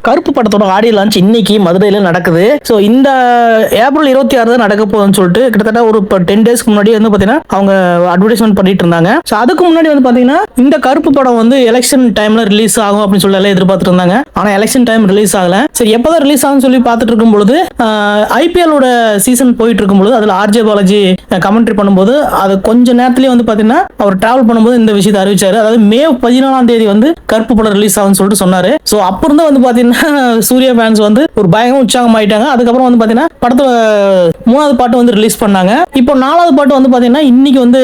கருப்பு படத்தோட audio launch இன்னைக்கு மதுரையில நடக்குது. ஸோ இந்த ஏப்ரல் 26 தான் நடக்க போகுதுன்னு சொல்லிட்டு கிட்டத்தட்ட ஒரு 10 டேஸ்க்கு முன்னாடி வந்து பாத்தீங்கன்னா அவங்க அட்வர்டைஸ்மெண்ட் பண்ணிட்டு இருந்தாங்க. ஸோ அதுக்கு முன்னாடி வந்து பாத்தீங்கன்னா இந்த கருப்பு படம் வந்து எலெக்ஷன் டைம்ல ரிலீஸ் ஆகும் அப்படின்னு சொல்லி எல்லாம் எதிர்பார்த்துட்டு இருந்தாங்க. ஆனா எலெக்ஷன் டைம் ரிலீஸ் ஆகல. சரி எப்பதான் ரிலீஸ் ஆகும்னு சொல்லி பார்த்துட்டு இருக்கும் பொழுது ஐபிஎல்லோட சீசன் போயிட்டு இருக்கும் பொழுது அதுல ஆர்ஜே பாலாஜி கமெண்ட்ரி பண்ணும்போது அது கொஞ்ச நேரத்திலேயே வந்து பாத்தீங்கன்னா அவர் டிராவல் பண்ணும்போது இந்த விஷயத்தை அறிவிச்சாரு. அதாவது மே 14 வந்து கருப்பு படம் ரிலீஸ் ஆகும்னு சொல்லிட்டு சொன்னாரு. ஸோ அப்ப இருந்து வந்து பாத்தீங்கன்னா சூர்யா ஃபேன்ஸ் வந்து ஒரு பயங்கர உற்சாகம் ஆயிட்டாங்க. அதுக்கப்புறம் வந்து பாத்தீங்கன்னா படத்தை 3வது பாட்டு வந்து ரிலீஸ் பண்ணாங்க. இப்போ 4வது பாட்டு வந்து பாத்தீங்கன்னா இன்னைக்கு வந்து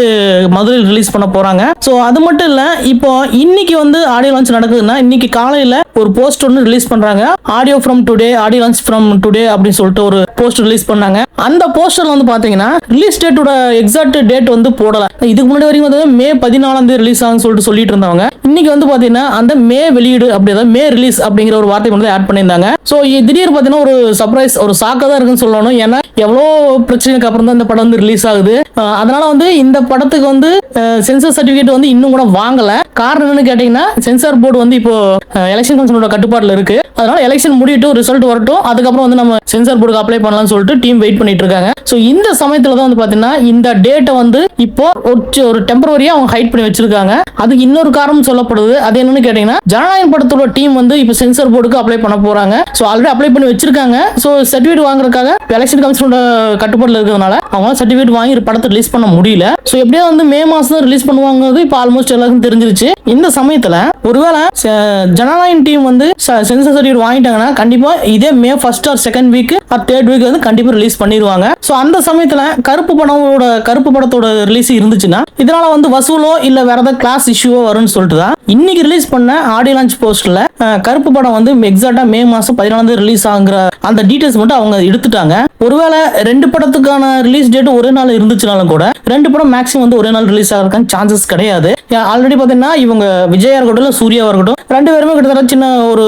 மதுரையில் ரிலீஸ் பண்ண போறாங்க. ஸோ அது மட்டும் இல்ல, இப்போ இன்னைக்கு வந்து ஆடியோ லான்ச் நடக்குதுன்னா இன்னைக்கு காலையில ஒரு போஸ்ட் ஒன்று ரிலீஸ் பண்றாங்க. Audio from today, audio launch from today அப்படின்னு சொல்லிட்டு ஒரு போஸ்ட் ரிலீஸ் பண்ணாங்க. அந்த போஸ்டர்ல வந்து பாத்தீங்கன்னா ரிலீஸ் டேட்டோட எக்ஸாக்ட் டேட் வந்து போடல. இதுக்கு முன்னாடி வரைக்கும் வந்து மே 14 ரிலீஸ் ஆகும்னு சொல்லிட்டு இருந்தவங்க இன்னைக்கு வந்து பாத்தீங்கன்னா அந்த மே வெளியீடு அப்படி அதாவது மே ரிலீஸ் அப்படிங்கிற ஒரு வார்த்தை வந்து ஆட் பண்ணியிருந்தாங்க. ஸோ திடீர்னு பாத்தீங்கன்னா ஒரு சர்ப்ரைஸ், ஒரு சாக்கா தான் இருக்குன்னு சொல்லணும். ஏன்னா எவ்வளோ பிரச்சனைக்கு அப்புறம் தான் இந்த படம் வந்து ரிலீஸ் ஆகுது. அதனால வந்து இந்த படத்துக்கு வந்து சென்சார் சர்டிபிகேட் வந்து இன்னும் கூட வாங்கல. காரணம் என்னன்னு கேட்டீங்கன்னா சென்சார் போர்டு வந்து இப்போ எலெக்ஷன் கமிஷனோட கட்டுப்பாடுல இருக்கு. அதனால எலெக்ஷன் முடியட்டும், ரிசல்ட் வரட்டும், அதுக்கப்புறம் வந்து நம்ம சென்சார் போர்டுக்கு அப்ளை பண்ணலாம்னு சொல்லிட்டு டீம் வெயிட் பண்ணிட்டு இருக்காங்க. ஸோ இந்த சமயத்துல தான் வந்து பாத்தீங்கன்னா இந்த டேட்டை வந்து இப்போ ஒரு டெம்பரரியா அவங்க ஹைட் பண்ணி வச்சிருக்காங்க. அதுக்கு இன்னொரு காரணம் சொல்லப்படுது. அது என்னன்னு கேட்டீங்கன்னா ஜனநாயகம் படத்தோட டீம் வந்து இப்போ சென்சார் போர்டுக்கு அப்ளை பண்ண போறாங்க. ஸோ ஆல்ரெடி அப்ளை பண்ணி வச்சிருக்காங்க. ஸோ சர்டிபிகேட் வாங்குறதுக்காக எலெக்ஷன் கமிஷனோட கட்டுப்பாடுல இருக்கிறதுனால அவங்க சர்டிபிகேட் வாங்கி படத்தை ரிலீஸ் பண்ண முடியல. ஸோ எப்படியா வந்து மே மாசம் ரிலீஸ் பண்ணுவாங்கிறது இப்போ ஆல்மோஸ்ட் எல்லாருக்கும் தெரிஞ்சிருச்சு. இந்த சமயத்துல ஒருவேளை ஜனநாயகம் டீம் வந்து சென்சார் சர்டிபிகேட் வாங்கிட்டாங்கன்னா கண்டிப்பா இதே மே 1st or 2nd week or 3rd week வந்து கண்டிப்பா ரிலீஸ் பண்ணிடுவாங்க. ஸோ அந்த சமயத்துல கருப்பு படத்தோட ரிலீஸ் இருந்துச்சுன்னா இதனால வந்து வசூலோ இல்ல வேற ஏதாவது கிளாஸ் இஷ்யூவோ வரும்னு சொல்லிட்டு தான் இன்னைக்கு ரிலீஸ் பண்ண ஆடியோ லான்ச் போஸ்ட்ல கருப்பு படம் வந்து எக்ஸாக்டா மே மாசம் 14 ரிலீஸ் ஆகுற அந்த டீடைல்ஸ் மட்டும் அவங்க எடுத்துட்டாங்க. ஒருவேளை 2 படத்துக்கான ரிலீஸ் டேட் ஒரே நாள் இருந்துச்சுனாலும் கூட 2 படம் மேக்ஸிமம் வந்து ஒரே நாள் ரிலீஸ் ஆகிறதுக்கான சான்சஸ் கிடையாது. ஆல்ரெடி பாத்தீங்கன்னா இவங்க விஜயா இருக்கட்டும் சூர்யாவா இருக்கட்டும் 2 பேருமே கிட்டத்தட்ட சின்ன ஒரு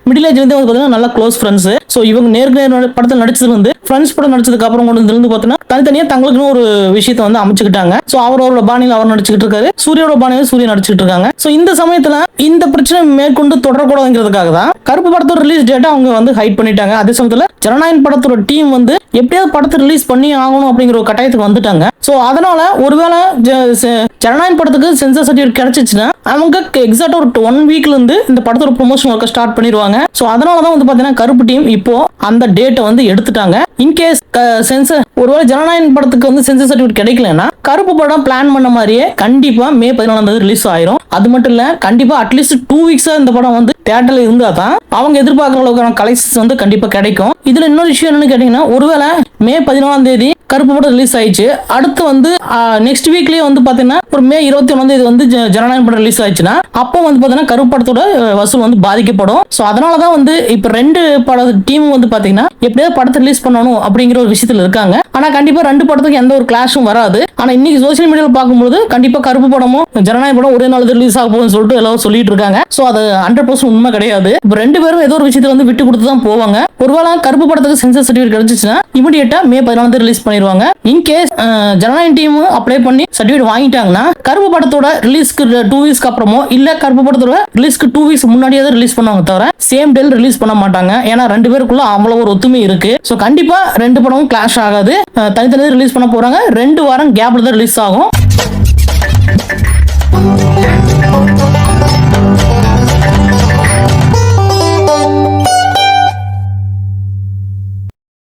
மிடில் ஏஜ்ல இருந்து பாத்தீங்கன்னா நல்ல க்ளோஸ் ஃப்ரெண்ட்ஸ். ஸோ இவங்க நேருக்கு படத்தில் நடிச்சது வந்து ஃப்ரெண்ட்ஸ் படம் நடிச்சதுக்கு அப்புறம் கொண்டு வந்து பாத்தீங்கன்னா தனித்தனியா தங்களுக்குன்னு ஒரு விஷயத்தை வந்து அமைச்சுக்கிட்டாங்க. ஸோ அவரோட பாணியில் அவர் நடிச்சுக்கிட்டு இருக்காரு, சூர்யாவோட பாணியில் சூர்யா நடிச்சுட்டு இருக்காங்க. ஸோ இந்த சமயத்துல இந்த பிரச்சனை மேற்கொண்டு தொடரக்கூடாதுங்கிறதுக்காக தான் கருப்பு படத்தோட ரிலீஸ் டேட்டா அவங்க வந்து ஹைட் பண்ணிட்டாங்க. அதே சமயத்துல ஜனநாயகம் படத்தோட டீம் வந்து எப்படியாவது படத்தை ரிலீஸ் பண்ணி ஆகணும் அப்படிங்கிற ஒரு கட்டாயத்துக்கு வந்துட்டாங்க. ஸோ அதனால ஒருவேளை ஜனநாயகம் படத்துக்கு சென்சார் சர்டிபிகேட் கிடைச்சிச்சுன்னா அவங்க எக்ஸாக்டா ஒரு 1 வீக்ல இருந்து இந்த படத்தோட ப்ரொமோஷன் ஒர்க்கை ஸ்டார்ட் பண்ணிடுவாங்க. ஸோ அதனாலதான் வந்து பாத்தீங்கன்னா கருப்பு டீம் இப்போ அந்த டேட்டை வந்து எடுத்துட்டாங்க. இன்கேஸ் சென்சார் ஒருவேளை ஜனநாயகம் படத்துக்கு வந்து சென்சார் சர்டிபிகேட் கிடைக்கலன்னா கருப்பு படம் பிளான் பண்ண மாதிரியே கண்டிப்பா மே 14 ரிலீஸ் ஆயிரும். அது மட்டும் இல்ல கண்டிப்பா அட்லீஸ்ட் 2 வீக்ஸா இந்த படம் வந்து தியேட்டர்ல இருந்தா தான் அவங்க எதிர்பார்க்கிற அளவுக்கான கலெக்ஷன்ஸ் வந்து கண்டிப்பா கிடைக்கும். இதுல இன்னொரு விஷயம் என்னன்னு கேட்டீங்கன்னா ஒருவேளை மே 14 கருப்பு படம் ரிலீஸ் ஆயிடுச்சு, அடுத்து வந்து நெக்ஸ்ட் வீக்லயே வந்து பாத்தீங்கன்னா ஒரு மே 21 வந்து ஜனநாயகம் படம் ரிலீஸ் ஆயிடுச்சுன்னா அப்போ வந்து பாத்தீங்கன்னா கருப்பு படத்தோட வசூல் வந்து பாதிக்கப்படும். ஸோ அதனாலதான் வந்து இப்ப 2 பட டீம் வந்து பாத்தீங்கன்னா எப்படியாவது படத்தை ரிலீஸ் பண்ணணும் அப்படிங்கிற ஒரு விஷயத்துல இருக்காங்க. ஆனா கண்டிப்பா 2 படத்துக்கு எந்த ஒரு கிளாஷும் வராது. ஆனா இன்னைக்கு சோசியல் மீடியால பார்க்கும்போது கண்டிப்பா கருப்பு படமும் ஜனநாயக படம் ஒரே நாள் ரிலீஸ் ஆக போகுதுன்னு சொல்லிட்டு எல்லாரும் சொல்லிட்டு இருக்காங்க. ஸோ அது 100% உண்மை கிடையாது. இப்போ 2 பேரும் ஏதோ ஒரு விஷயத்துல வந்து விட்டு கொடுத்து தான் போவாங்க. ஒருவேளை கருப்பு படத்துக்கு சென்சார் சர்டிபிகேட் கிடைச்சிச்சுன்னா இமிடியேட்டா மே 14 ரிலீஸ் பண்ணிடுவாங்க. இன்கேஸ் ஜனநாயகம் டீம் அப்ளை பண்ணி சர்டிபிகேட் வாங்கிட்டாங்கன்னா கருப்பு படத்தோட ரிலீஸ்க்கு 2 வீக்ஸ்க்கு அப்புறமோ இல்ல கருப்பு படத்தோட ரிலீஸ்க்கு 2 வீக்ஸ் முன்னாடியே தான் ரிலீஸ் பண்ணுவாங்க தவிர சேம் டேல ரிலீஸ் பண்ண மாட்டாங்க. ஏன்னா 2 பேருக்குள்ள அவ்வளவு ஒரு ஒத்துமை இருக்கு. ஸோ கண்டிப்பா 2 படமும் கிளாஷ் ஆகாது. தனித்தனியாக ரிலீஸ் பண்ண போறாங்க. 2 வாரம் கேப்ல தான் ரிலீஸ் ஆகும்.